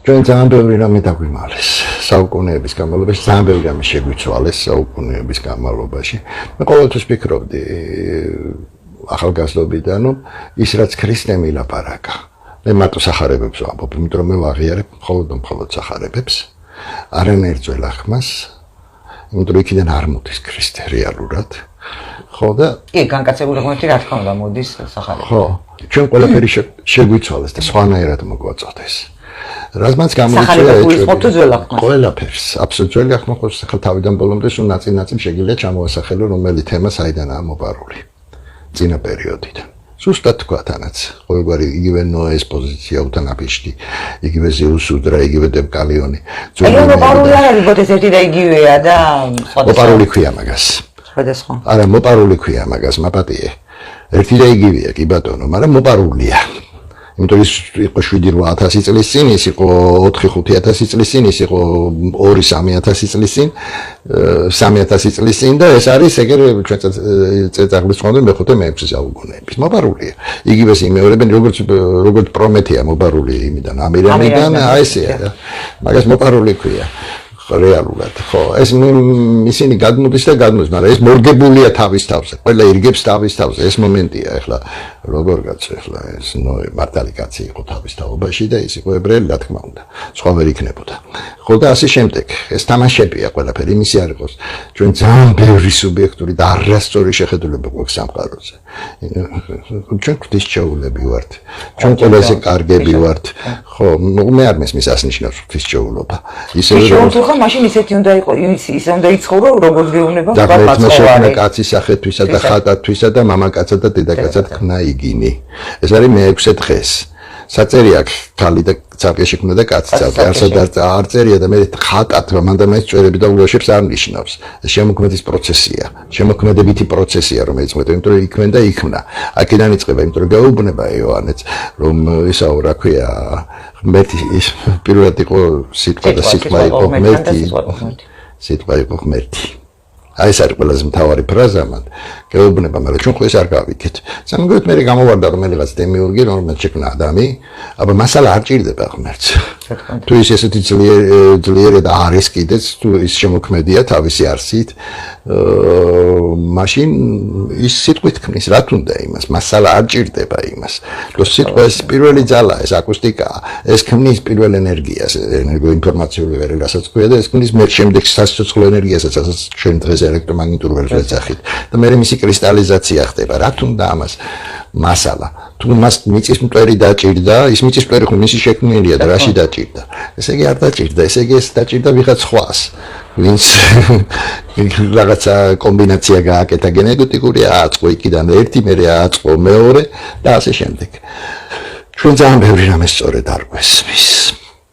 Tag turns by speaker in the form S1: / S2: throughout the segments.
S1: ჩვენ ძალიან ბევრი რამე დაგვიმალეს საუკუნეების განმავლობაში, ძალიან ბევრი რამე შეგვიცვალეს საუკუნეების განმავლობაში. მე ყოველთვის ვფიქრობდი ახალგაზრდობიდან, რომ ის რაც ქრისტემ ილაპარაკა. მე მარტო სახარებებს ვამბობ, იმიტომ რომ მე ვაღიარებ მხოლოდ სახარებებს, არანაირ ძველ ახმას, იმიტომ რომ იქიდან არ მოდის ქრისტე რეალურად. ხო და
S2: კი, განკაცებული ღმერთი რა თქმა უნდა მოდის სახარებებს.
S1: ხო, ჩვენ ყველაფერი შეგვიცვალეს და სხვანაირად მოგვაწოდეს. რაზმაც გამოიწვია ყველაფერს, აბსოლუტურად ძველი ახმა ხო თავიდან ბოლომდე სულ ნაწილ შეგიძლია ჩამოასახელო რომელი თემა საიდანაა მოპარული წინა პერიოდიდან. Sustat თქვა თანაც, ყოველგვარი იგივე ნოეს პოზიცია უთანაფიშტი, იგივე ზეუს უდრა, იგივე დებკალიონი.
S2: აი მოპარული არ არის, ბოთეს ერთი და იგივეა და
S1: მოპარული ქვია მაგას.
S2: სხვადასხვა.
S1: არა, მოპარული ქვია მაგას, მაპატიე. ერთი და იგივეა, კი ბატონო, მაგრამ მოპარულია. იმიტომ ის იყო 7-8000 წლის წინ, ის იყო 4-5000 წლის წინ, ის იყო 2-3000 წლის წინ, 3000 წლის წინ და ეს არის ეგერ ჩვენ წელწადების ხონდე მე-5-6 საუკუნეების. მოპარულია. იგივეს იმეორებენ როგორც პრომეთეა მოპარული იმიდან, ამირანიდან, აი ესეა და მაგას მოპარული ქვია. რეალურად ხო ეს ისინი გადმოდის და გადმოდის, მაგრამ ეს მორგებულია თავის თავზე. ყველა ირგებს თავის თავზე. ეს მომენტია ახლა როგორ კაცო ახლა ეს მართალი კაცი იყო თავის თაობაში და ის იყო ებრაელი რა თქმა უნდა. სხვა ვერ იქნებოდა. ხო და ასე შემდეგ. ეს თამაშებია ყველაფერი იმისი არ იყოს. ჩვენ ძალიან ბევრი სუბიექტური და არასწორი შეხედულება გვაქვს სამყაროზე. ჩვენ ღვთისმშობლები ვართ. ჩვენ ყველაზე კარგები ვართ. ხო, მე არ მესმის ასნიშნავს ღვთისმშობლობა. ისევე
S2: რომ მაშინ ისეთი უნდა იყო, ისე უნდა იცხოვრო, როგორც გეუბნება
S1: ბაბაცხოვარი. კაცის სახეთვისა და ხატათვისა და მამაკაცა და დედაკაცად ქნა იგინი. ეს არის მე-6 დღეს. საწერი აქვს ქალი და ცალკე შექმნა და კაცი ცალკე. არ წერია და მე ხატად მანდამაის წერები და ულოშებს არ ნიშნავს. ეს შემოქმედის პროცესია, შემოქმედებითი პროცესია, რომელიც მოიწვია, იმიტომ რომ იქმნა და იქმნა. აქედან იწყება, იმიტომ რომ გაუბნება იოანეც, რომ ისაო რა ქვია, ღმერთი ის პირველად იყო სიტყვა და სიტყვა იყო ღმერთი. სიტყვა იყო ღმერთი. აი ეს არის ყველაზე მთავარი ფრაზა მან. გეუბნება, მაგრამ ჩვენ ხო ეს არ გავიქეთ. სამაგოდ მე გამოვარდა რომელიღაც დემიურგი, რომელიც შექმნა ადამი, აბა მასალა არ ჭირდება ღმერთს. თუ ის ესეთი ძლიერი და არის კიდეც, თუ ის შემოქმედია თავისი არსით, მაშინ ის სიტყვით ქმნის, რა თუნდა იმას, მასალა არ ჭირდება იმას. რომ სიტყვა ეს პირველი ძალა, ეს აკუსტიკაა, ეს ქმნის პირველ ენერგიას, ენერგოინფორმაციული ვერასაც ქვია და ეს ქმნის მე შემდეგ სასიცოცხლო ენერგიასაც, რასაც ჩვენ დღეს ელექტრომაგნიტურ ველზე წახით და მე მისი კრისტალიზაცია ხდება. რა თუნდა ამას მასალა. თუ მას მიწის მტვერი დაჭირდა, ის მიწის მტვერი ხო მისი შექმნილია და რაში დაჭირდა. ესე იგი არ დაჭირდა, ესე იგი ეს დაჭირდა ვიღაც სხვას. ვინც რაღაცა კომბინაცია გააკეთა გენეტიკური ააწყო იქიდან ერთი, მერე ააწყო მეორე და ასე შემდეგ. ჩვენ ძალიან ბევრი რამე სწორედ არ გვესმის.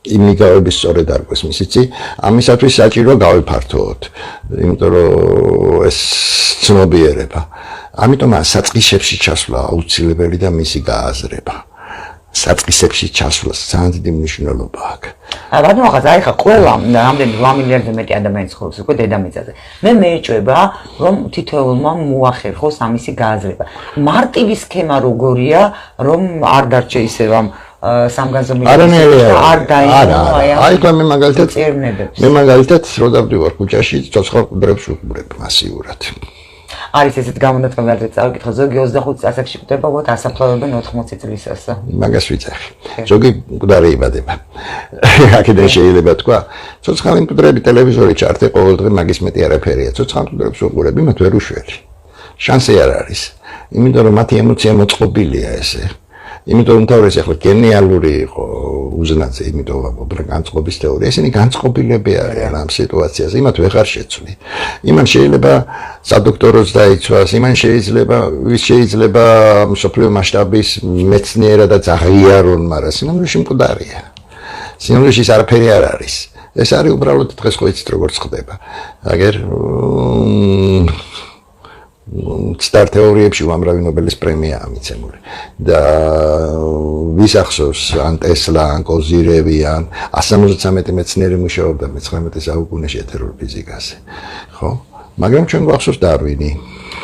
S1: იმიგავების სწორედ არ გვესმის, იცი? ამისათვის საჭირო გავიფართოოთ, იმიტომ რომ ეს ცნობიერება. ამიტომ საწყისებში ჩასვლა აუცილებელი და მისი გააზრება. საწყისებში ჩასვლას ძალიან დიდი მნიშვნელობა აქვს.
S2: რადგან ახლა ხა ყველა რამდენი 8 მილიარდზე მეტი ადამიანი ცხოვრობს უკვე დედამიწაზე. მე მეეჭვება რომ თითოეულმა მოახერხოს ამისი გააზრება. მარტივი სქემა როგორია, რომ არ დარჩე ისევ ამ სამგანზო
S1: მილიონი
S2: არ დაინო
S1: აი მე მაგალითად რო დავდივარ ქუჩაში ცოცხალ კვდრებს ვუყურებ მასიურად.
S2: არის ესეთ გამონათქვამი წავიკითხო, ზოგი 25 წასებში კვდება, ვოთ ასაფლავებენ 80 წლისას.
S1: მაგას ვიცახი. ზოგი კვდარი იბადება. აქედან შეიძლება თქვა, ცოცხალი კვდრები ტელევიზორი ჩართე ყოველ დღე მაგის მეტი არაფერია. ცოცხალ კვდრებს ვუყურებ, იმათ ვერ უშვერი. შანსი არ არის. იმიტომ რომ მათი ემოცია მოწყობილია ესე. იმიტომ რომ თავისი ახლა გენიალური იყო უზნაძე, იმიტომ რომ განწყობის თეორია, ესენი განწყობილები არიან ამ სიტუაციაზე, იმათ ვეღარ შეცვლი. იმან შეიძლება სადოქტოროს დაიცვას, იმან შეიძლება მსოფლიო მასშტაბის მეცნიერადაც აღიარონ, მაგრამ სინამდვილეში მკვდარია. სინამდვილეში ის არაფერი არ არის. ეს არის უბრალოდ დღეს ხო იცით როგორც ხდება. აგერ სტარ თეორიებში უამრავი ნობელის პრემიაა მიცემული და ვის ახსოვს ან ტესლა, ან კოზირევი, ან 173 მეცნიერი მუშაობდა მე-19 საუკუნეში ეთერულ ფიზიკაზე. ხო? მაგრამ ჩვენ გვახსოვს დარვინი.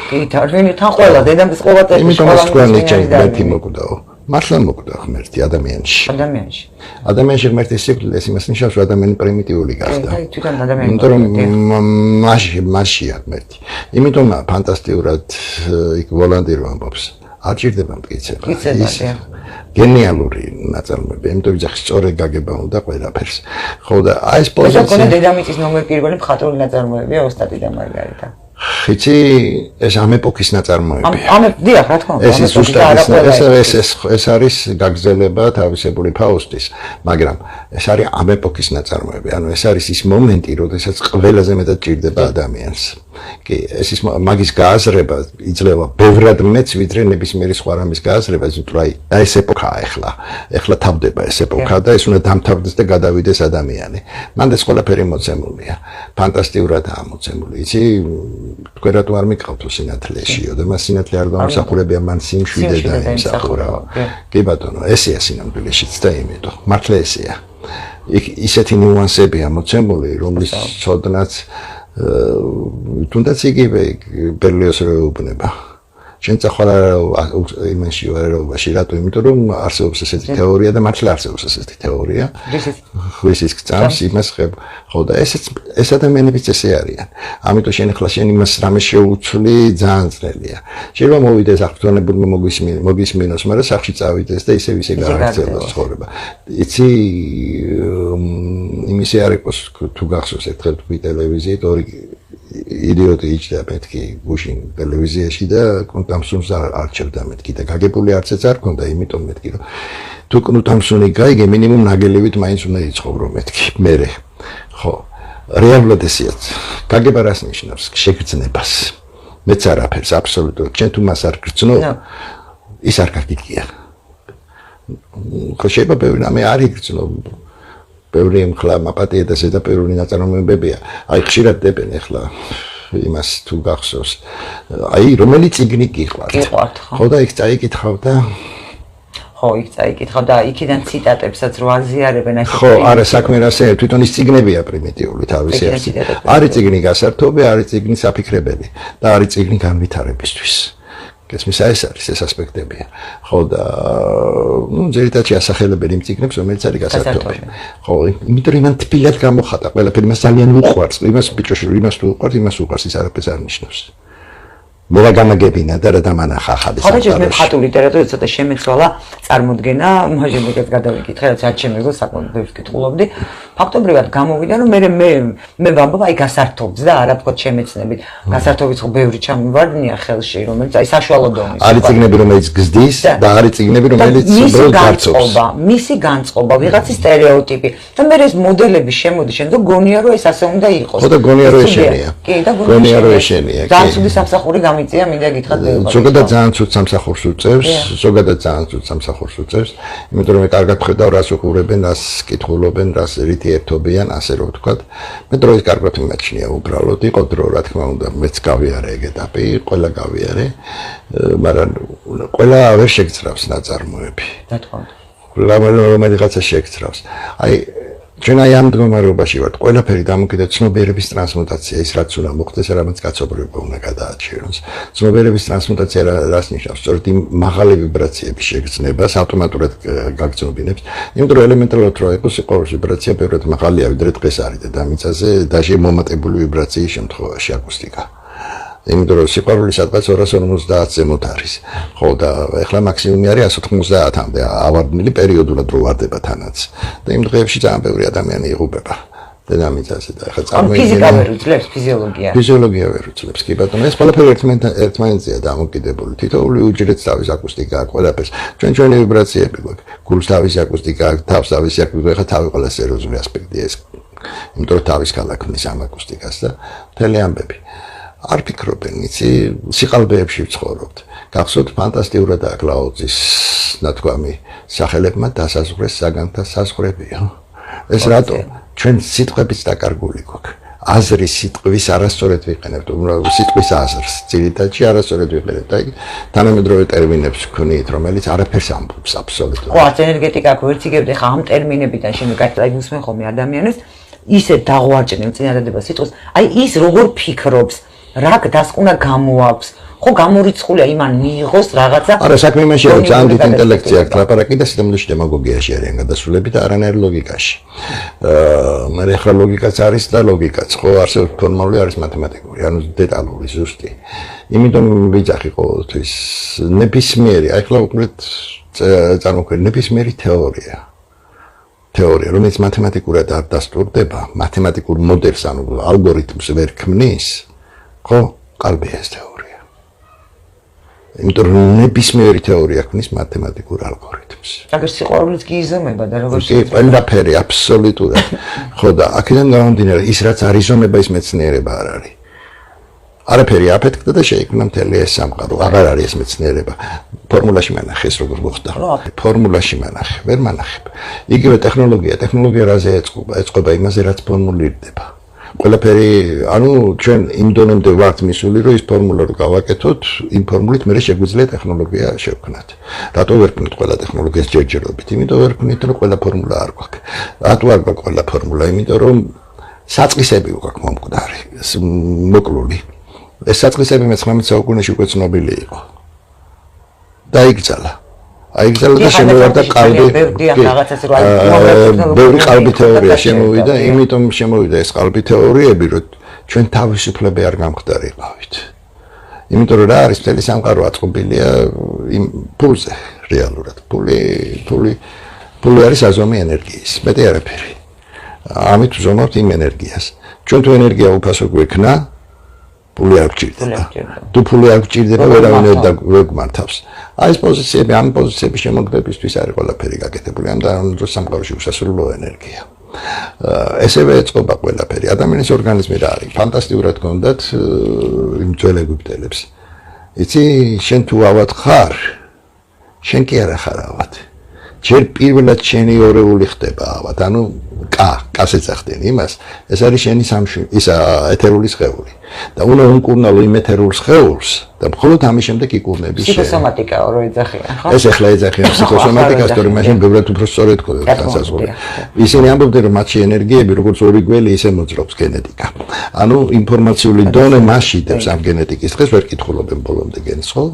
S2: კი, დარვინი თან ყველა დედამიწის ყოველწლიურად
S1: იმიტომ თქვენ ნიჩე მეთი მოკვდაო. მართლა მოკვდა ღმერთი ადამიანში.
S2: ადამიანში.
S1: ადამიანში ღმერთის სიკვდილი ეს იმას ნიშნავს, რომ ადამიანი პრიმიტიული გახდა.
S2: თვითონ ადამიანი.
S1: იმიტომ რომ მასშია ღმერთი. იმიტომ ფანტასტიკურად იქ ვოლანდი რომ ამბობს. არ ჭირდება მტკიცება.
S2: ის
S1: გენიალური ნაწარმოები, იმიტომ ვიძახი სწორედ გაგება უნდა ყველაფერს. ხო და აი ეს პოზიცია.
S2: ეს დედამიწის ნომერ პირველი მხატვრული ნაწარმოებია ოსტატი და მარგარიტა.
S1: ხიცი ეს ამ ეპოქის ნაწარმოებია.
S2: დიახ, რა თქმა უნდა.
S1: ეს ზუსტად ეს არის გაგრძელება თავისებული ფაუსტის, მაგრამ ეს არის ამ ეპოქის ნაწარმოები. ანუ ეს არის ის მომენტი, როდესაც ყველაზე მეტად ჭირდება ადამიანს. კი, ეს ის მაგის გააზრება იძლევა ბევრად მეც ვიდრე ნებისმიერი სხვა რამის გააზრება, იმიტომ რომ აი ეს ეპოქაა ახლა. ახლა თავდება ეს ეპოქა და ეს უნდა დამთავრდეს და გადავიდეს ადამიანი. მანდ ეს ყველაფერი მოცემულია. ფანტასტიკურადაა მოცემული. იცი თქვენ რატო არ მიყავთ სინათლეშიო და მას სინათლე არ გამოსახურებია მან სიმშვიდე და იმსახურაო. კი ბატონო, ესეა სინამდვილეშიც და იმიტომ. მართლა ესეა. ისეთი ნიუანსებია მოცემული, რომლის ცოდნაც თუნდაც იგივე ბერლიოზს ეუბნება. შენ წახვალ იმაში ვარაობაში რატო? იმიტომ რომ არსებობს ესეთი თეორია და მართლა არსებობს ესეთი თეორია. ღვისის გწამს იმას ხებ. ხო და ეს ადამიანებიც ესე არიან. ამიტომ შენ ახლა შენ იმას რამე შეუცვლი ძალიან ძნელია. შეიძლება მოვიდეს აღფრთოვანებულმა მოგისმინოს, მაგრამ სახში წავიდეს და ისევ გააგრძელოს ცხოვრება. იცი იმისი არ იყოს თუ გახსოვს ერთხელ თქვი ტელევიზიით ორი იდიოტი იჭდა მეთქი გუშინ ტელევიზიაში და კუნტამსუნს არჩევდა მეთქი და გაგებული არცეც არ ქონდა, იმიტომ მეთქი რომ თუ კუნტამსუნი გაიგე მინიმუმ ნაგელივით მაინც უნდა იცხოვრო მეთქი მერე. ხო, რეალურად ესეა. გაგება რას ნიშნავს? შეგრძნებას. მეც არაფერს აბსოლუტურად. შენ თუ მას არ გრძნო, ის არ გაგიგია. ხო შეიძლება ბევრი რამე არ იგრძნო. ბევრი მხლა მაპატია და ზედაპირული ნაწარმოებებია. აი ხშირად დებენ ახლა იმას თუ გახსოვს. აი რომელი წიგნი გიყვართ? ხო და იქ წაიკითხავ და
S2: ხო, იქ წაიკითხავ და იქიდან ციტატებსაც რო აზიარებენ ასე.
S1: ხო, არა საქმე რასე, თვითონ ის წიგნებია პრიმიტიული თავისი არსით. არის წიგნი გასართობი, არის წიგნი საფიქრებელი და არის წიგნი განვითარებისთვის. ეს არის ეს ასპექტებია. ხო და ძირითადად ასახელებენ იმ წიგნებს, რომელიც არის გასართობი. ხო, იმიტომ რომ თბილად გამოხატა ყველაფერი, მას ძალიან უყვარს. იმას ბიჭოში, იმას თუ უყვარს, იმას უყვარს, ის არაფერს არ ნიშნავს. მოვაგამაგებინა და რა დამანახა ხადის.
S2: ხოდა მე მხატვრული ლიტერატურა ცოტა შემეცვალა წარმოდგენა, მაგალითად გადავიკითხე, რაც არ შემეგო საკმაოდ ბევრს კითხულობდი. ფაქტობრივად გამოვიდა, რომ მე ვამბობ აი გასართობს და არა თქო შემეცნებით. გასართობის ხო ბევრი ჩამივარდნია ხელში, რომელიც აი საშუალო დონის.
S1: არის წიგნები, რომელიც გზდის და არის წიგნები, რომელიც
S2: გარწობს. მისი განწყობა, ვიღაცის სტერეოტიპი. და მე ეს მოდელები შემოდი შენ და გონია რომ ეს ასე უნდა იყოს.
S1: ხო და გონია რომ ეშენია.
S2: კი და
S1: გონია რომ ეშენია.
S2: განცუდი სამსახური გამიწია, მინდა გითხრათ ბევრი.
S1: ზოგადად ძალიან ცუდ სამსახურს უწევს, ზოგადად ძალიან ცუდ სამსახურს უწევს, იმიტომ რომ მე კარგად ხედავ რას უყურებენ, რას კითხულობენ, რას რითი ერთობიან, ასე რომ ვთქვათ. მე დროის კარგად მიმაჩნია უბრალოდ, იყო დრო, რა თქმა უნდა, მეც გავიარე ეგ ეტაპი, ყველა გავიარე, მაგრამ ყველა ვერ შეგწრავს ნაწარმოები.
S2: რა თქმა უნდა.
S1: რომელიღაცა შეგწრავს. აი ჩვენ აი ამ მდგომარეობაში ვართ, ყველაფერი დამოკიდდა ცნობიერების ტრანსმუტაცია, ის რაც უნდა მოხდეს, რამაც კაცობრიობა უნდა გადააჩეროს. ცნობიერების ტრანსმუტაცია რას ნიშნავს? სწორედ იმ მაღალი ვიბრაციების შეგრძნებას ავტომატურად გაგრძნობინებს. იმიტომ რომ ელემენტარულად რო იყოს სიყვარულის ვიბრაცია ბევრად მაღალია, ვიდრე დღეს არის დედამიწაზე, დაჟე მომატებული ვიბრაციის შემთხვევაში აკუსტიკა. იმიტომ რომ სიყვარული სადღაც 250 ზემოთ არის. ხო და ეხლა მაქსიმუმი არის 190-მდე, ავარდნილი პერიოდულად რო ვარდება თანაც. და იმ დღეებში ძალიან ბევრი ადამიანი იღუპება დედამიწაზე და ეხლა
S2: წარმოიდგინე. ფიზიკა ვერ უძლებს, ფიზიოლოგია.
S1: ფიზიოლოგია ვერ უძლებს, კი ბატონო, ეს ყველაფერი ერთმანეთზეა დამოკიდებული. თითოეული უჯრედს თავის აკუსტიკა აქვს, ყველაფერს. ჩვენი ვიბრაციები გვაქვს. გულს თავისი აკუსტიკა აქვს, თავს თავისი აკუსტიკა, ეხლა თავი ყველა სერიოზული ასპექტია ეს. იმიტომ რომ თავის ქალაქნის ამ აკუსტიკას და მთელი ამბები. არ ფიქრობენ, იცი, სიყალბეებში ვცხოვრობთ. გახსოვთ ფანტასტიკურად აქვს ლაოცის ნათქვამი, სახელებმა დასაზღვრეს საგანთა საზღვრებია. ეს რატო? ჩვენ სიტყვების დაკარგული გვაქვს. აზრის სიტყვის არასწორად ვიყენებთ, სიტყვის აზრს, ძირითადში არასწორად ვიყენებთ. აი, თანამედროვე ტერმინებს ვქონიით, რომელიც არაფერს ამბობს აბსოლუტურად.
S2: ხო, არც ენერგეტიკა გვერციგებდი, ხა ამ ტერმინებიდან შემიგართლა უსმენ ხოლმე ადამიანებს, ისე დაღვარჭნენ წინადადება სიტყვის. აი ის როგორ ფიქრობს, რა დასკვნა გამოაქვს, ხო გამორიცხულია იმან მიიღოს რაღაცა.
S1: არა, საქმე იმაშია, რომ ძალიან დიდ ინტელექტი აქვს ლაპარაკი და სიტყვაში დემაგოგიაში არიან გადასულები და არანაირ ლოგიკაში. მაგრამ ახლა ლოგიკაც არის და ლოგიკაც, ხო, არსებობს ფორმალური, არის მათემატიკური, ანუ დეტალური, ზუსტი. იმიტომ ვიძახი ყოველთვის ნებისმიერი, აი ახლა უყურეთ წარმოქმნილი ნებისმიერი თეორია, რომელიც მათემატიკურად არ დასტურდება, მათემატიკურ მოდელს, ანუ ალგორითმს ვერ ქმნის, ხო, კარგია ეს თეორია. იმიტომ რომ ნებისმიერი თეორია ქმნის მათემატიკურ ალგორითმს.
S2: აგერ სიყვარულიც კი იზომება და როგორ
S1: კი, ყველაფერი აბსოლუტურად. ხო და აქედან გამომდინარე, ის რაც არ იზომება, ის მეცნიერება არ არის. არაფერი აფეთქდა და შეიქმნა მთელი ეს სამყარო. აღარ არის ეს მეცნიერება. ფორმულაში მანახე ეს როგორ მოხდა. ფორმულაში მანახე, ვერ მანახებ. იგივე ტექნოლოგია რაზე ეწყობა იმაზე, რაც ფორმულირდება. ყველაფერი, ანუ ჩვენ იმ დონემდე ვართ მისული, რომ ის ფორმულა რო გავაკეთოთ, იმ ფორმულით მე შეგვიძლია ტექნოლოგია შევქმნათ. რატო ვერ ვქნით ყველა ტექნოლოგიას ჯერჯერობით? იმიტომ ვერ ვქნით, რომ ყველა ფორმულა არ გვაქვს. რატო არ გვაქვს ყველა ფორმულა? იმიტომ რომ საწყისები გვაქვს მომკვდარი, მოკლული. ეს საწყისები მე-19 საუკუნეში უკვე ცნობილი იყო. დაიგრძალა და შემოვიდა qalbi. ბევრი qalbi თეორია შემოვიდა, იმიტომ შემოვიდა ეს qalbi თეორიები, რომ ჩვენ თავისუფლები არ გამხდარიყავით. იმიტომ რომ რა არის მთელი სამყარო აწყობილია იმ ფულზე, რეალურად. ფული არის აზომი ენერგიის, მეტი არაფერი. ამით ვზომავთ იმ ენერგიას. ჩვენ თუ ენერგია უფასო გვექნა, ფული არ გჭირდება. თუ ფული არ გჭირდება, ვერავინ ვერ გვმართავს. აი ეს პოზიციები, ამ პოზიციების შემოგდებისთვის არის ყველაფერი გაკეთებული. ამ დროს სამყაროში უსასრულო ენერგია. ესევე ეწყობა ყველაფერი. ადამიანის ორგანიზმი რა არის? ფანტასტიკურად გქონდათ იმ ძველ ეგვიპტელებს. იცი, შენ თუ ავად ხარ, შენ კი არა ხარ ავად. ჯერ პირველად შენი ორეული ხდება ავად, ანუ კას ეძახდნენ იმას, ეს არის შენი ისა ეთერული სხეული. და უნდა უკურნალო იმ ეთერულ სხეულს და მხოლოდ ამის შემდეგ იკურნები შენ.
S2: ფსიქოსომატიკა რო ეძახიან, ხო?
S1: ეს ახლა ეძახიან ფსიქოსომატიკას, თორემ მაშინ ბევრად უფრო სწორად გქონდა განსაზღვრა. ისინი ამბობდნენ, რომ მათში ენერგიები როგორც ორი გველი ისე მოძრაობს გენეტიკა. ანუ ინფორმაციული დონე მასში დებს ამ გენეტიკის დღეს ვერ კითხულობენ ბოლომდე გენს, ხო?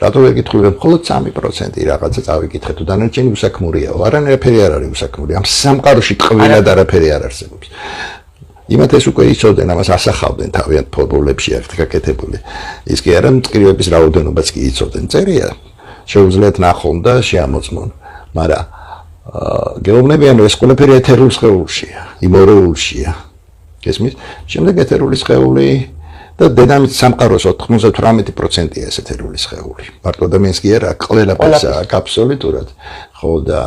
S1: რატო ვერ კითხულობენ? მხოლოდ 3% რაღაცა წავიკითხეთ, თუ დანარჩენი უსაქმურიაო. არანაირი არ არის უსაქმური. ამ სამყაროში ტყვილად არაფერი არ არსებობს. იმათ ეს უკვე იცოდნენ, ამას ასახავდნენ თავიანთ ფორმულებში აქ გაკეთებული. ის კი არა, მტკრივების რაოდენობაც კი იცოდნენ. წერია შეუძლიათ ნახონ და შეამოწმონ. მაგრამ გეუბნებიან, რომ ეს ყველაფერი ეთერულ სხეულშია, იმორეულშია. გესმის? შემდეგ ეთერული სხეული და დედამიწის სამყაროს 98%-ია ეს ეთერული სხეული. მარტო ადამიანს კი არა, ყველაფერს აქვს აბსოლუტურად. ხო და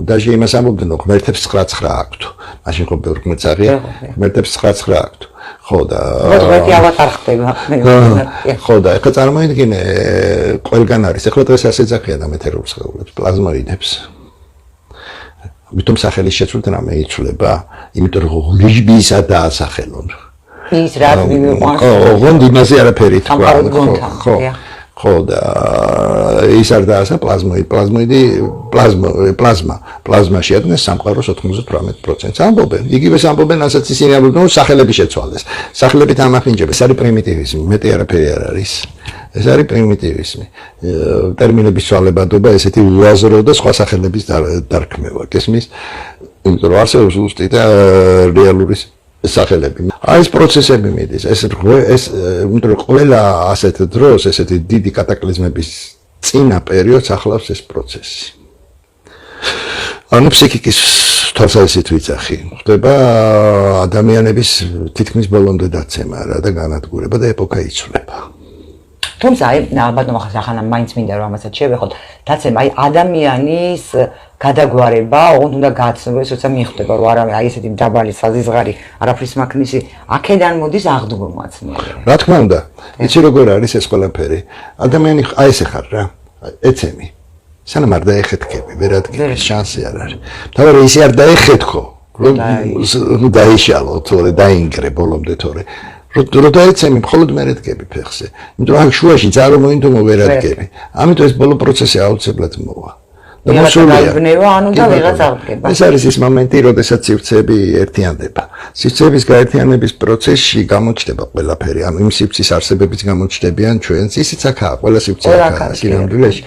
S1: დაჟე იმას ამბობდნენ, რომ ღმერთებს 9 აქვთ. მაშინ ხო ბევრი მეცაღია, ღმერთებს 9 აქვთ. ხო და
S2: ღმერთი ავატარ ხდება.
S1: ხო და ეხლა წარმოიდგინე, ყველგან არის. ეხლა დღეს ასე ეძახიან ამ ეთერულ სხეულებს, პლაზმოიდებს. ამიტომ სახელის შეცვლით რამე იცვლება, იმიტომ რომ ლიჟბისა დაასახელონ.
S2: ის რა მიყვარს?
S1: ოღონდ იმაზე არაფერი თქვა. ხო და ის არ დაასა პლაზმა შეადგენს სამყაროს 98%. ამბობენ, იგივეს ამბობენ, ასაც ისინი ამბობენ, რომ სახელები შეცვალეს. სახელებით ამახინჯებს. ეს არის პრიმიტივიზმი, მეტი არაფერი არ არის. ეს არის პრიმიტივიზმი. ტერმინების ცვალებადობა, ესეთი უაზრო და სხვა სახელების დარქმევა. გესმის? იმიტომ რომ არსებობს ზუსტი და რეალური სახელები. აი ეს პროცესები მიდის, ეს იმიტომ რომ ყველა ასეთ დროს, ესეთი დიდი კატაკლიზმების წინა პერიოდს ახლავს ეს პროცესი. ანუ ფსიქიკის თვალსაზრისით ვიცახი, ხდება ადამიანების თითქმის ბოლომდე დაცემა რა და განადგურება და ეპოქა იცვლება.
S2: თუმცა აი ბატონო ხახანა მაინც მინდა რომ ამასაც შევეხოთ, დაცემა აი ადამიანის გადაგვარება, ოღონდ უნდა გააცნობას, როცა მიხვდება, რომ არა აი ესეთი დაბალი საზიზღარი არაფრის მაქნისი, აქედან მოდის აღდგომაც მე.
S1: რა თქმა უნდა, იცი როგორ არის ეს ყველაფერი. ადამიანი აი ესე ხარ რა, ეცემი. სანამ არ დაეხეთქები, ვერ ადგები, შანსი არ არის. თავი ისე არ დაეხეთქო, რომ დაიშალო, თორე დაინგრე ბოლომდე თორე. რო დაეცემი, მხოლოდ მე რადგები ფეხზე. იმიტომ რომ შუაში ძარო მოინდომო ვერ ადგები. ამიტომ ეს ბოლო პროცესი აუცილებლად მოვა.
S2: გაიგნება, ანუ და ვიღაც აღდგება.
S1: ეს არის ის მომენტი, როდესაც სივრცეები ერთიანდება. სივრცეების გაერთიანების პროცესში გამოჩნდება ყველაფერი, ანუ იმ სივრცის არსებებიც გამოჩნდებიან ჩვენს, ისიც აქაა, ყველა სივრცე აქაა სინამდვილეში.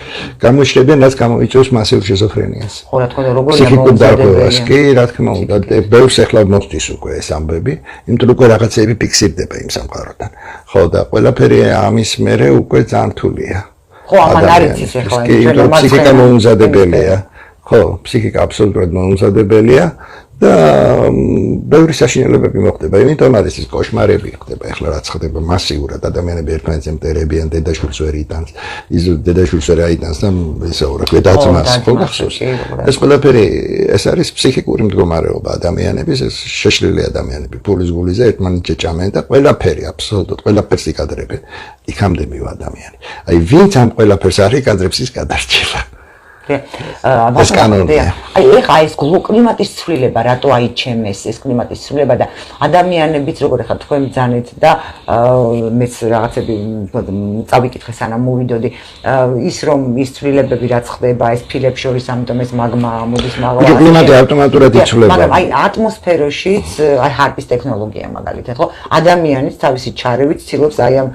S1: გამოჩნდებიან, რაც გამოიწვევს მასიურ შიზოფრენიას.
S2: ხო, რა თქმა უნდა, როგორია
S1: ფსიქიკურ დარღვევას კი, რა თქმა უნდა, ბევრს ახლა მოსდის უკვე ეს ამბები, იმიტომ რომ უკვე რაღაცები ფიქსირდება იმ სამყაროდან. ხო, და ყველაფერი ამის მერე უკვე ძალიან რთულია.
S2: ხო, ამან არის ის ახლა
S1: ჩვენ ფსიქიკა მოუმზადებელია. ხო, ფსიქიკა აბსოლუტურად მოუმზადებელია და ბევრი საშინელებები მოხდება. იმიტომ არის ის კოშმარები ხდება ახლა რაც ხდება მასიურად ადამიანები ერთმანეთზე მტერებიან, დედაშვილს ვერ იტანს, ის დედაშვილს ვერ აიტანს და ისე რა ქვია დაწმას ხო გახსოვს. ეს ყველაფერი ეს არის ფსიქიკური მდგომარეობა ადამიანების, ეს შეშლილი ადამიანები ფულის გულიზე ერთმანეთზე ჭამენ და ყველაფერი აბსოლუტურად ყველაფერს იკადრებენ. იქამდე მივა ადამიანი. აი ვინც ამ ყველაფერს არ იკადრებს ის გადარჩება. ეს კანონია.
S2: აი ეხა ეს კლიმატის ცვლილება რატო აიჩემეს ეს კლიმატის ცვლილება და ადამიანებიც როგორ ეხა თქვენ ბრძანეთ და მეც რაღაცები წავიკითხე სანამ მოვიდოდი ის რომ ის ცვლილებები რაც ხდება ეს ფილებს შორის ამიტომ ეს მაგმა მოდის მაღლა
S1: კლიმატი ავტომატურად იცვლება
S2: მაგრამ აი ატმოსფეროშიც აი ჰარპის ტექნოლოგია მაგალითად ხო ადამიანის თავისი ჩარევით ცდილობს აი ამ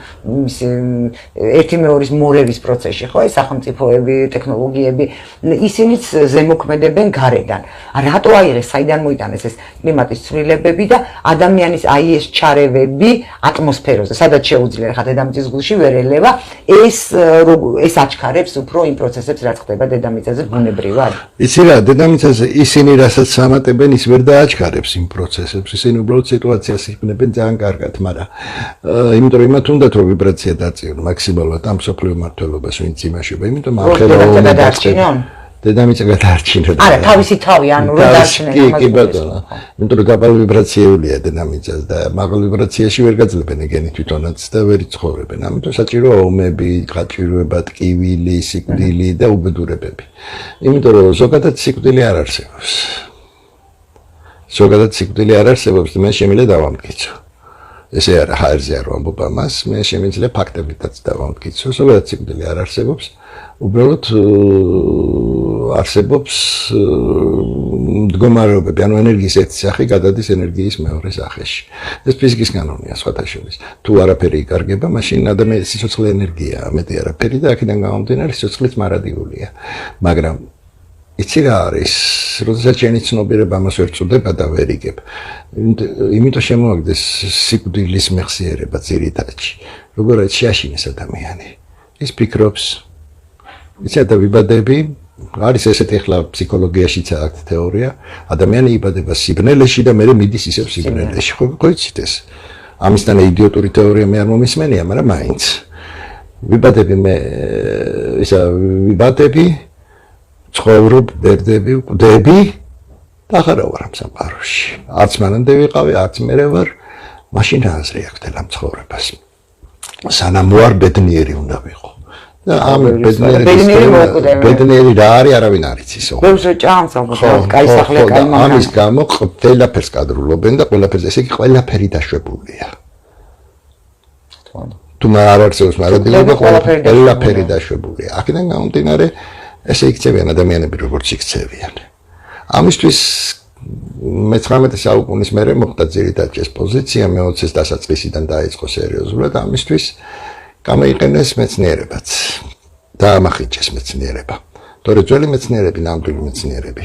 S2: ერთი მეორის მორევის პროცესში ხო ეს სახელმწიფოები ტექნოლოგიები ისინიც ზემოქმედებენ გარედან. რატო აიღეს, საიდან მოიტანეს ეს კლიმატის ცვლილებები და ადამიანის აი ეს ჩარევები ატმოსფეროზე, სადაც შეუძლია ხა დედამიწის გულში ვერ ელევა, ეს აჩქარებს უფრო იმ პროცესებს, რაც ხდება დედამიწაზე ბუნებრივად.
S1: იცი რა, დედამიწაზე ისინი რასაც სამატებენ, ის ვერ დააჩქარებს იმ პროცესებს, ისინი უბრალოდ სიტუაციას იხმნებენ ძალიან კარგად, მაგრამ იმიტომ რომ იმათ უნდათ რომ ვიბრაცია დაწიონ მაქსიმალურად ამ სოფლიო მართლობას ვინც იმაშობა, იმიტომ
S2: ახლა
S1: დედამიწა გადაარჩინა.
S2: არა, თავისი თავი, ანუ რა დაარჩინა
S1: ამას. კი, ბატონო. იმიტომ რომ დაბალ ვიბრაციულია დედამიწას და მაღალ ვიბრაციაში ვერ გაძლებენ ეგენი თვითონაც და ვერ იცხოვრებენ. ამიტომ საჭიროა ომები, გაჭირვება, ტკივილი, სიკვდილი და უბედურებები. იმიტომ რომ ზოგადად სიკვდილი არ არსებობს. ზოგადად სიკვდილი არ არსებობს, მე შემიძლია დავამტკიცო. ესე არა, ჰაერზე არ ვამბობ ამას, მე შემიძლია ფაქტებითაც დავამტკიცო. ზოგადად სიკვდილი არ არსებობს. უბრალოდ არსებობს მდგომარეობები, ანუ ენერგიის ერთი სახე გადადის ენერგიის მეორე სახეში. ეს ფიზიკის კანონია სხვათა შორის. თუ არაფერი იკარგება, მაშინ ადამიანის სიცოცხლე ენერგიაა, მეტი არაფერი და აქედან გამომდინარე სიცოცხლეც მარადიულია. მაგრამ იცი რა არის, როდესაც შენი ცნობიერება ამას ვერ წუდება და ვერ იგებ. იმიტომ შემოაგდეს სიკვდილის მეხსიერება ძირითადში. როგორაც შეაშინეს ადამიანი. ის ფიქრობს იცი და ვიბადები არის ესეთი ახლა ფსიქოლოგიაშიც აქვს თეორია ადამიანი იბადება სიბნელეში და მერე მიდის ისევ სიბნელეში ხო იცით ეს ამისთან იდიოტური თეორია მე არ მომისმენია მაგრამ მაინც ვიბადები მე ისა ვიბადები ცხოვრობ ბერდები ვკვდები და აღარა ვარ ამ სამყაროში არც მანამდე ვიყავი არც მერე ვარ მაშინ აზრი აქვს თელ ამ ცხოვრებას სანამ ვარ ბედნიერი უნდა ვიყო და ამ ბედნიერი რა არის არავინ არ იცის.
S2: ბევრს ჭამს ალბათ, კაი სახლი, კაი მამაკაცი.
S1: ამის გამო ყველაფერს კადრულობენ და ყველაფერს ესე იგი ყველაფერი დაშვებულია. თუ არ არსებობს მარადიობა, ყველაფერი დაშვებულია. აქედან გამომდინარე ესე იქცევიან ადამიანები როგორც იქცევიან. ამისთვის მე-19 საუკუნის მერე მოხდა ძირითადად ეს პოზიცია, მე-20-ის დასაწყისიდან დაიწყო სერიოზულად ამისთვის გამოიყენეს მეცნიერებაც და ამახიჩეს მეცნიერება. თორე ძველი მეცნიერები, ნამდვილი მეცნიერები.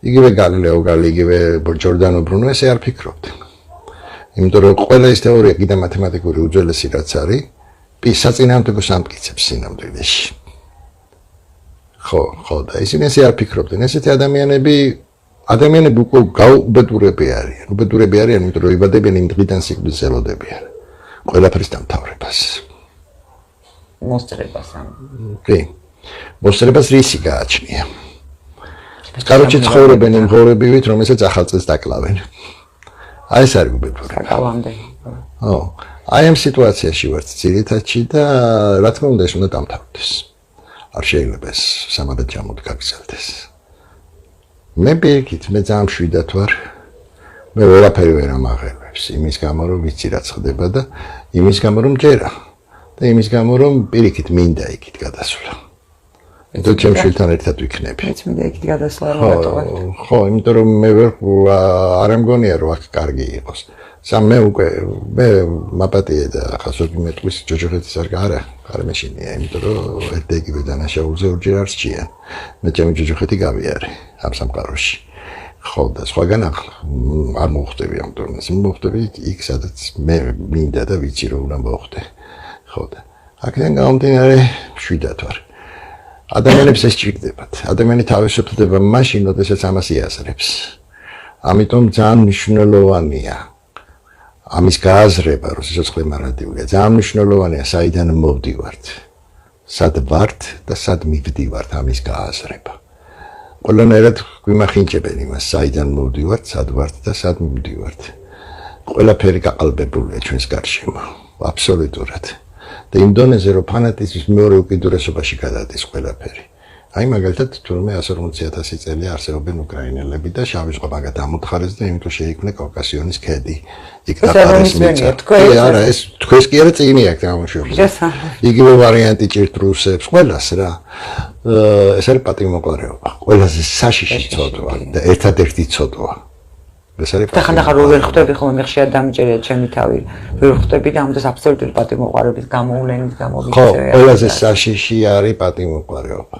S1: იგივე გალილეო გალი, იგივე ჯორდანო ბრუნო ესე არ ფიქრობდნენ. იმიტომ რომ ყველა ეს თეორია კიდე მათემატიკური უძველესი რაც არის, საწინააღმდეგო სამტკიცებს სინამდვილეში. ხო, და ისინი ესე არ ფიქრობდნენ. ესეთი ადამიანები უკვე გაუბედურები არიან. უბედურები არიან, იმიტომ რომ იბადებიან იმ დღიდან სიკვდილს ელოდებიან. ყველაფრის დამთავრებას.
S2: მოსწრებას ამ.
S1: კი. მოსწრებას რისი გააჩნია. კაროჩი ცხოვრობენ იმ ღორებივით, რომელსაც ახალწელს დაკლავენ. აი ეს არის უბედური.
S2: საკავამდე.
S1: ო, აი ამ სიტუაციაში ვართ ძირითადში და რა თქმა უნდა ეს უნდა დამთავრდეს. არ შეიძლება ეს სამადად ჯამოდ გაგრძელდეს. მე პირიქით, მე ძალიან მშვიდად ვარ. მე ვერაფერი ვერ ამაღლებს იმის გამო რომ ვიცი რაც ხდება და იმის გამო რომ ჯერა. და იმის გამო რომ პირიქით მინდა იქით გადასვლა. და ჩემ შვილთან ერთად ვიქნები.
S2: მეც მინდა იქით გადასვლა რომ რატო?
S1: ხო, იმიტომ რომ მე არ მგონია რომ აქ კარგი იყოს. მე უკვე მე მაპატიე და ხასოგი მეტყვის ჯოჯოხეთის არ არ მეშინია, იმიტომ რომ ერთ-იგივე დანაშაულზე ორჯერ არ სჭიან. მე ჩემი ჯოჯოხეთი გავიარე ამ სამყაროში. ხო და სხვაგან არ მოხდები ამ დონეზე. მოხდები იქ სადაც მე მინდა და ვიცი რომ უნდა მოხდე. ხო და აქედან გამომდინარე შვიდად ვარ. ადამიანებს ეს ჭირდებათ. ადამიანი თავისუფლდება მაშინ, როდესაც ამას იაზრებს. ამიტომ ძალიან მნიშვნელოვანია ამის გააზრება, როდესაც ხმარადიულია. ძალიან მნიშვნელოვანია საიდან მოვდივართ, სად ვართ და სად მივდივართ ამის გააზრება. ყველანაირად გვიმახინჯებენ იმას, საიდან მოვდივართ, სად ვართ და სად მივდივართ. ყველაფერი გაყალბებულია ჩვენს გარშემო, აბსოლუტურად. და იმ დონეზე რომ ფანატიზმის მეორე უკიდურესობაში გადადის ყველაფერი. აი მაგალითად თურმე 150,000 წელი არსებობენ უკრაინელები და შავი ზღვა მაგათ ამოთხარეს და იმიტომ შეიქმნა კავკასიონის ქედი. იქ დაყარეს მიწა. არა, ეს თქვენს კი არა წიგნი აქვს გამოშვებული. იგივე ვარიანტი ჭირთ რუსებს, ყველას რა. ეს არის პატიმოყარეობა. ყველაზე საშიში ცოდვა და ერთადერთი ცოდვა.
S2: და ხანდახან რო ვერ ხვდები ხოლმე მე ხშირად დამიჭერია ჩემი თავი. ვერ ხვდები და ამას აბსოლუტური პატიმოყარეობის გამოვლენის გამოვიწერე.
S1: ხო, ყველაზე საშიში არის პატიმოყარეობა.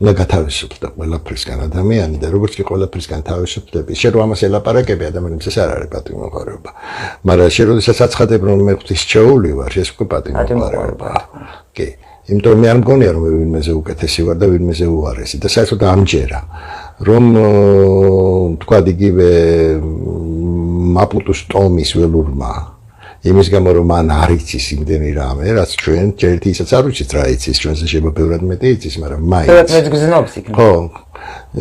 S1: უნდა გათავისუფლდე ყველაფრისგან ადამიანი და როგორც კი ყველაფრისგან თავისუფლდები, შენ რომ ამას ელაპარაკები ადამიანებს ეს არ არის პატიმოყარეობა. მაგრამ შენ როდესაც აცხადებ რომ მე ღვთისმშეული ვარ, ეს უკვე პატიმოყარეობაა. კი, იმიტომ მე არ მგონია რომ მე ვინმეზე უკეთესი ვარ და ვინმეზე უარესი და საერთოდ ამჯერა რომ თქვა იგივე მაპუტუს ტომის ველურმა იმის გამო რომ მან არ იცის იმდენი რამე, რაც ჩვენ ჯერთ ისაც არ ვიცით რა იცის, ჩვენზე შეიძლება ბევრად მეტი იცის, მაგრამ მაინც.
S2: ბევრად მეც გზნობს იქნება.
S1: ხო.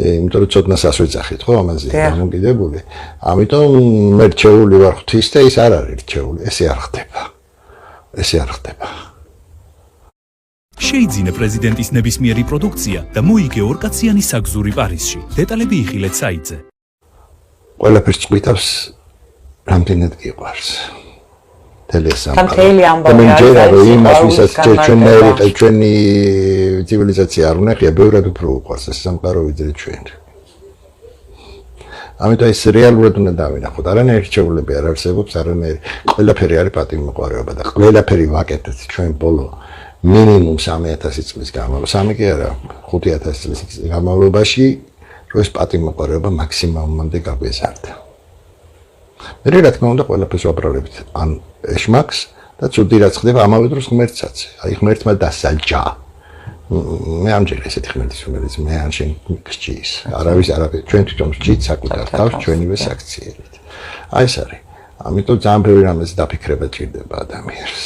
S1: იმიტომ რომ ცოტნას ასვეძახით, ხო, ამაზე დამოკიდებული. ამიტომ მე რჩეული ვარ ღვთის და ის არ არის რჩეული, ესე არ ხდება. ესე არ ხდება.
S3: შეიძინა პრეზიდენტის ნებისმიერი პროდუქცია და მოიგე ორკაციანი საგზური პარიზში. დეტალები იხილეთ საიტზე.
S1: ყველაფერს წვითავს რამდენად გიყვარს.
S2: თამთელი ამბავი
S1: არის იმას ვისაც ჩვენი ცივილიზაცია არ უნახია ბევრად უფრო უყვარს ეს სამყარო ვიდრე ჩვენ. ამიტომ ეს რეალურად უნდა დავინახოთ. არანაირი რჩეულები არ არსებობს, არანაირი ყველაფერი არის პატიმოყარეობა და ყველაფერი ვაკეთეთ ჩვენ ბოლო მინიმუმ 3,000 წლის განმავლობაში, 3 კი არა, 5,000 წლის განმავლობაში, რომ ეს პატიმოყარეობა მაქსიმუმამდე გაგვეზარდა. მე რა თქმა უნდა ყველაფერს ვაბრალებით ან ეშმაკს და ცუდი რაც ხდება ამავე დროს ღმერთსაც. აი ღმერთმა დასაჯა. მე ამჯერ ესეთი ღმერთის რომელიც მე ან შენ გსჯის. არავის ჩვენ თვითონ ვსჯით საკუთარ თავს ჩვენივე საქციელით. აი ეს არის. ამიტომ ძალიან ბევრი რამეზე დაფიქრება ჭირდება ადამიანს.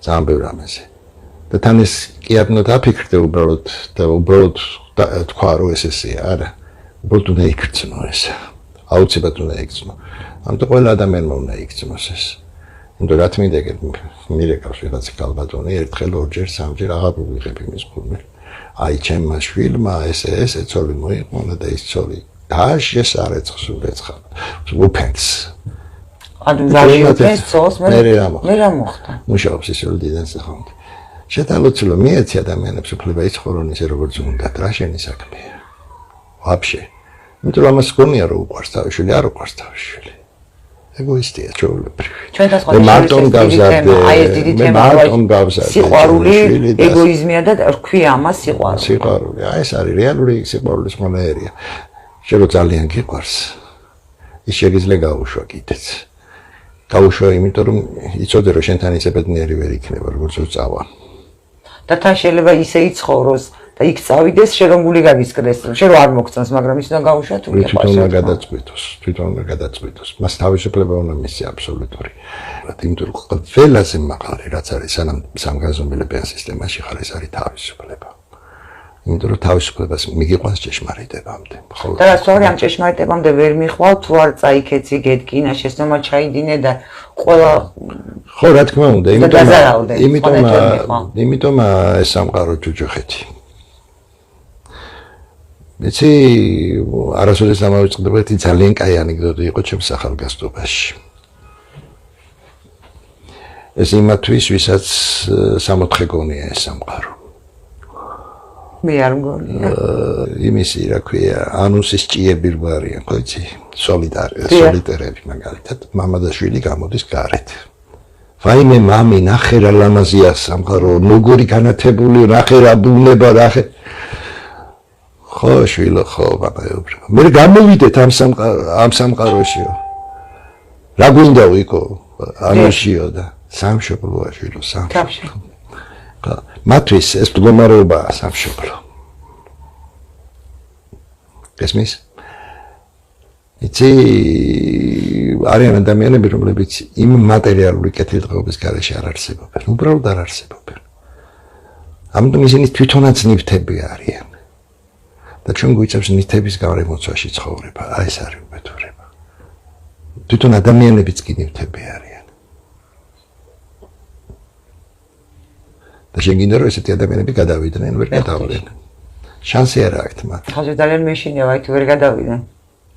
S1: ძალიან ბევრი რამეზე. და თან ეს კი არ უნდა დაფიქრდე უბრალოდ და უბრალოდ თქვა რომ ეს ესეა, არა. უბრალოდ უნდა იქცნო ეს. აუცილებლად უნდა იქცნო. ამიტომ ყველა ადამიანმა უნდა იქცნოს ეს. იმიტომ რა თქმა უნდა მირეკავს ვიღაცა კალბატონი ერთხელ ორჯერ სამჯერ აღარ ვიღებ იმის ხუმერ. აი ჩემმა შვილმა ესე ცოლი მოიყვანა და ის ცოლი დააშეს არ ეცხს უეცხა. უფენს.
S2: ანუ დაჟინოს ცოლს მე რა მოხდა?
S1: მუშაობს ის ოლდიდან სახელმწიფო. შეტანილოცილო მიეცი ადამიანებს უფლება იცხოვრონ ისე როგორც უნდათ, რა შენი საქმეა. ვაფშე. იმიტომ რომ ამას გონია რომ უყვარს თავიშვილი, არ უყვარს თავიშვილი. ეგოისტია ჩვეულებრივი.
S2: ჩვენთან სხვა მარტომ გავზარდე. აი ეს დიდი თემა სიყვარული, ეგოიზმია და რქვია ამას სიყვარული.
S1: სიყვარული. აი ეს არის რეალური სიყვარულის მონაერია. შენ რო ძალიან გიყვარს, ის შეგიძლია გაუშვა კიდეც. გაუშვა იმიტომ რომ იცოდე რომ შენთან ისე ბედნიერი ვერ იქნება როგორც წავა.
S2: და თან შეიძლება ისე იცხოვროს და იქ წავიდეს შენ რომ გული გაგისკრეს შენ რომ არ მოგწონს მაგრამ ის უნდა გაუშვა თუ კი
S1: თვითონ უნდა გადაწყვიტოს მას თავისუფლება უნდა მისცე აბსოლუტური იმიტომ რომ ყველაზე მაღალი რაც არის სანამ სამგანზომილებიან სისტემაში ხარ ეს არის თავისუფლება იმიტომ რომ თავისუფლებას მიგიყვანს ჭეშმარიტებამდე
S2: ხოლმე და სწორი ამ ჭეშმარიტებამდე ვერ მიხვალ თუ არ წაიქეცი გეტკინა შესწომა ჩაიდინე და ყველა
S1: ხო რა თქმა უნდა იმიტომ ეს სამყარო ჯუჯუხეთი იცი არასოდეს ამავიწყდება ერთი ძალიან კაი ანეკდოტი იყო ჩემს ახალგაზრდობაში ეს იმათვის ვისაც 60 გონია ეს სამყარო
S2: მე არ მგონია.
S1: იმისი რა ქვია, ანუსის ჭიები რო არიან, ხო იცი? სოლიდარები მაგალითად, მამა და შვილი გამოდის გარეთ. ვაიმე მამი, ნახე რა ლამაზია სამყარო, როგორი განათებული, ნახე რა ბუნება, ნახე. ხო, შვილო, ხო, ბაბაეუბრა. მე გამოვიდეთ ამ სამყაროშიო. რა გვინდა ვიკო? ანუშიო და სამშობლოა შვილო, სამშობლო. ხო, მათთვის ეს მდგომარეობაა სამშობლო. ესმის? იცი არიან ადამიანები, რომლებიც იმ მატერიალური კეთილდღეობის გარეშე არ არსებობენ, უბრალოდ არ არსებობენ. ამიტომ ისინი თვითონაც ნივთები არიან. და ჩვენ გვიწევს ნივთების გარემოცვაში ცხოვრება, აი ეს არის უბედურება. თვითონ ადამიანებიც კი ნივთები არიან. და შენ გინდა რომ ესეთი ადამიანები გადავიდნენ, ვერ გადავიდნენ. შანსი არ აქვს მათ.
S2: ხალხი ძალიან მეშინია, აი თუ ვერ გადავიდნენ.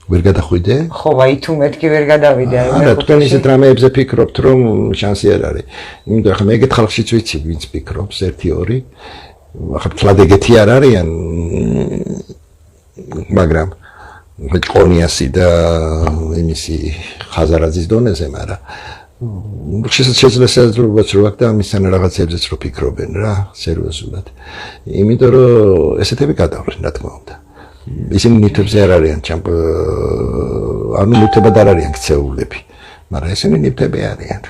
S1: ვერ გადახვიდე?
S2: ხო, აი თუ მეთქი ვერ გადავიდე.
S1: არა, თქვენ ისეთ რამეებზე ფიქრობთ, რომ შანსი არ არის. იმიტომ ახლა მე ეგეთ ხალხშიც ვიცი, ვინც ფიქრობს 1-2. ახლა თლად ეგეთი არ არიან, მაგრამ ყონიასი და იმისი ხაზარაძის დონეზე, მაგრამ შესაძლებელიც რო აქ და ამისთან რაღაცებზეც რო ფიქრობენ რა, სერიოზულად. იმიტომ რომ ესეთები გადავლენ, რა თქმა უნდა. ისინი ნივთებზე არ არიან, ანუ ნივთებად არ არიან ქცეულები, მაგრამ ესენი ნივთები არიან.